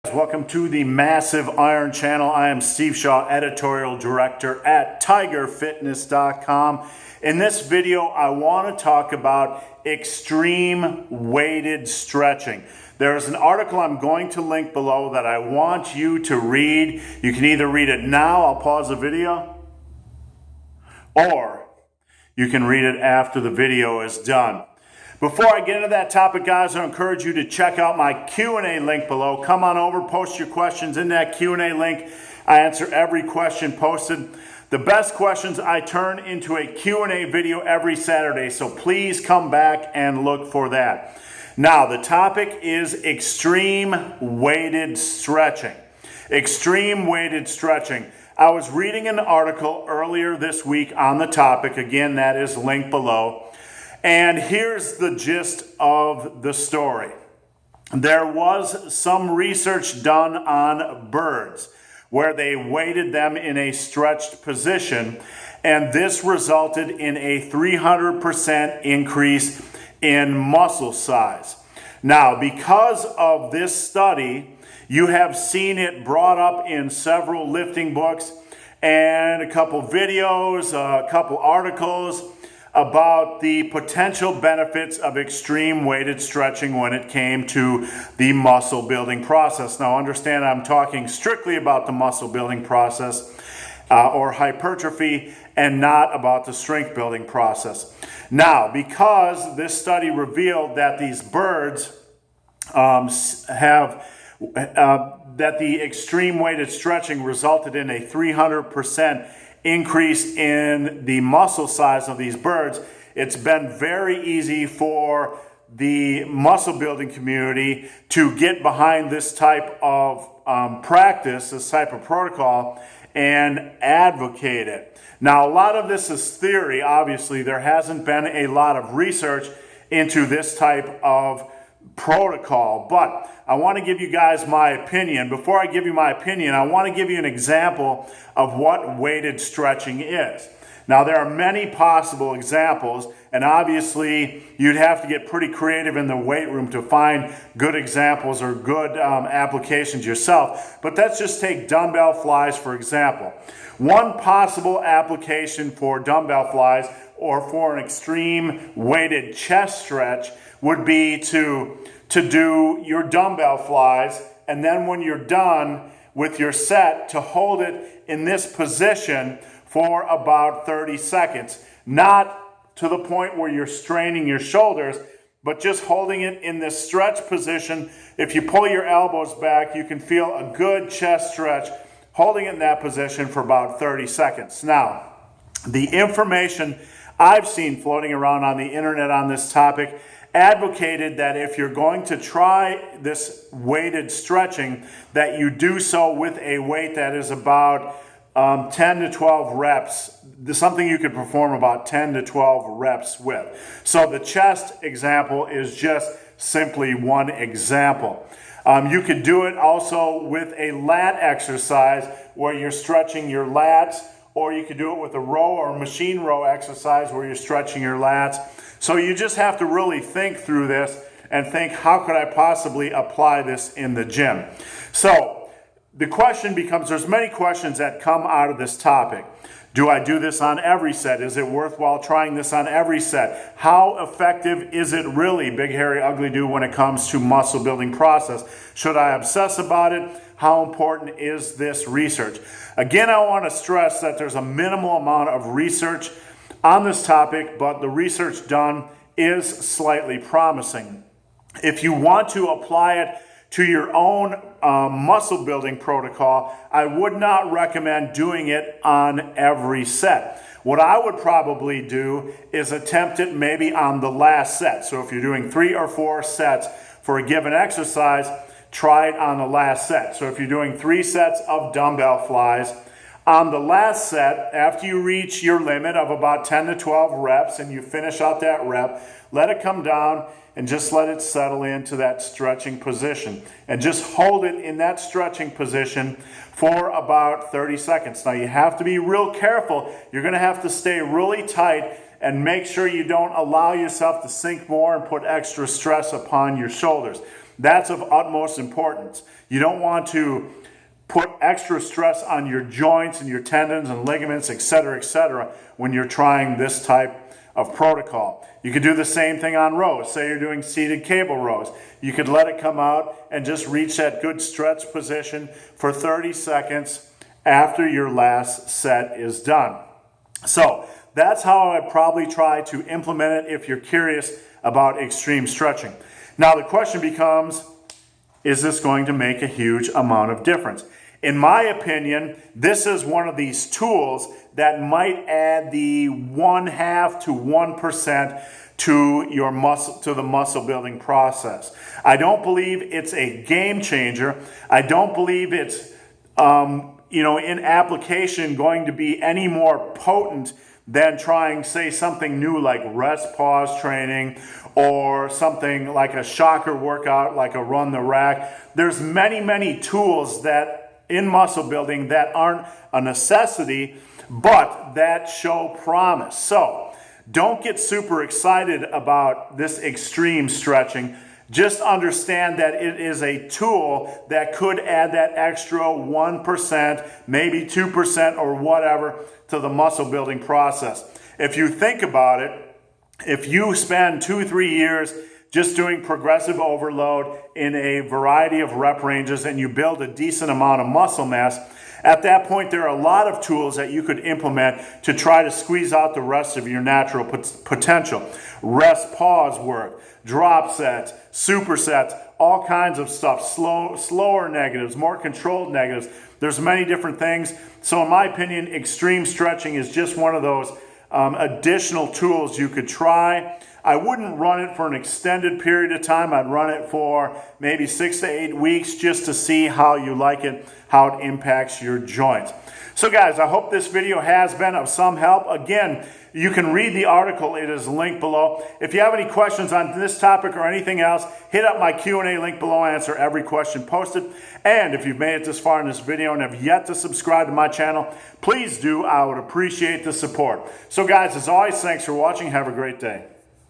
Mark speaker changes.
Speaker 1: Welcome to the Massive Iron Channel. I am Steve Shaw, Editorial Director at TigerFitness.com. In this video, I want to talk about extreme weighted stretching. There is an article I'm going to link below that I want you to read. You can either read it now, I'll pause the video, or you can read it after the video is done. Before I get into that topic, guys, I encourage you to check out my Q&A link below. Come on over, post your questions in that Q&A link. I answer every question posted. The best questions I turn into a Q&A video every Saturday, so please come back and look for that. Now, the topic is extreme weighted stretching. Extreme weighted stretching. I was reading an article earlier this week on the topic. Again, that is linked below. And here's the gist of the story. There was some research done on birds where they weighted them in a stretched position, and this resulted in a 300% increase in muscle size. Now, because of this study, you have seen it brought up in several lifting books and a couple videos, a couple articles about the potential benefits of extreme weighted stretching when it came to the muscle building process. Now understand, I'm talking strictly about the muscle building process or hypertrophy, and not about the strength building process. Now, because this study revealed that these birds that the extreme weighted stretching resulted in a 300% increase in the muscle size of these birds, it's been very easy for the muscle building community to get behind this type of practice, this type of protocol, and advocate it. Now, a lot of this is theory. Obviously, there hasn't been a lot of research into this type of protocol, but I want to give you guys my opinion. Before I give you my opinion, I want to give you an example of what weighted stretching is. Now, there are many possible examples, and obviously you'd have to get pretty creative in the weight room to find good examples or good applications yourself. But let's just take dumbbell flies, for example. One possible application for dumbbell flies or for an extreme weighted chest stretch would be to do your dumbbell flies, and then when you're done with your set, to hold it in this position for about 30 seconds. Not to the point where you're straining your shoulders, but just holding it in this stretch position. If you pull your elbows back, you can feel a good chest stretch holding it in that position for about 30 seconds. Now, the information I've seen floating around on the internet on this topic advocated that if you're going to try this weighted stretching, that you do so with a weight that is about 10 to 12 reps, something you could perform about 10 to 12 reps with. So the chest example is just simply one example. You could do it also with a lat exercise where you're stretching your lats, or you could do it with a row or machine row exercise where you're stretching your lats. So you just have to really think through this and think, how could I possibly apply this in the gym? So the question becomes, there's many questions that come out of this topic. Do I do this on every set? Is it worthwhile trying this on every set? How effective is it really, Big Hairy Ugly Dude, when it comes to muscle building process? Should I obsess about it? How important is this research? Again, I want to stress that there's a minimal amount of research on this topic, but the research done is slightly promising. If you want to apply it to your own muscle building protocol, I would not recommend doing it on every set. What I would probably do is attempt it maybe on the last set. So if you're doing 3 or 4 sets for a given exercise, try it on the last set. So if you're doing 3 sets of dumbbell flies, on the last set, after you reach your limit of about 10 to 12 reps and you finish out that rep, let it come down and just let it settle into that stretching position. And just hold it in that stretching position for about 30 seconds. Now you have to be real careful. You're going to have to stay really tight and make sure you don't allow yourself to sink more and put extra stress upon your shoulders. That's of utmost importance. You don't want to put extra stress on your joints and your tendons and ligaments, etc., when you're trying this type of protocol. You could do the same thing on rows. Say you're doing seated cable rows. You could let it come out and just reach that good stretch position for 30 seconds after your last set is done. So that's how I'd probably try to implement it if you're curious about extreme stretching. Now the question becomes, is this going to make a huge amount of difference? In my opinion, this is one of these tools that might add the 0.5 to 1% to your muscle, to the muscle building process. I don't believe it's a game changer. I don't believe it's in application going to be any more potent than trying, say, something new like rest pause training or something like a shocker workout like a run the rack. There's many tools that in muscle building that aren't a necessity, but that show promise. So don't get super excited about this extreme stretching. Just understand that it is a tool that could add that extra 1%, maybe 2% or whatever to the muscle building process. If you think about it, if you spend 2-3 years just doing progressive overload in a variety of rep ranges and you build a decent amount of muscle mass, at that point there are a lot of tools that you could implement to try to squeeze out the rest of your natural potential. Rest pause work, drop sets, supersets, all kinds of stuff, slower negatives, more controlled negatives. There's many different things. So in my opinion, extreme stretching is just one of those additional tools you could try. I wouldn't run it for an extended period of time. I'd run it for maybe 6 to 8 weeks just to see how you like it, how it impacts your joints. So guys, I hope this video has been of some help. Again, you can read the article. It is linked below. If you have any questions on this topic or anything else, hit up my Q&A link below. I answer every question posted. And if you've made it this far in this video and have yet to subscribe to my channel, please do. I would appreciate the support. So guys, as always, thanks for watching. Have a great day.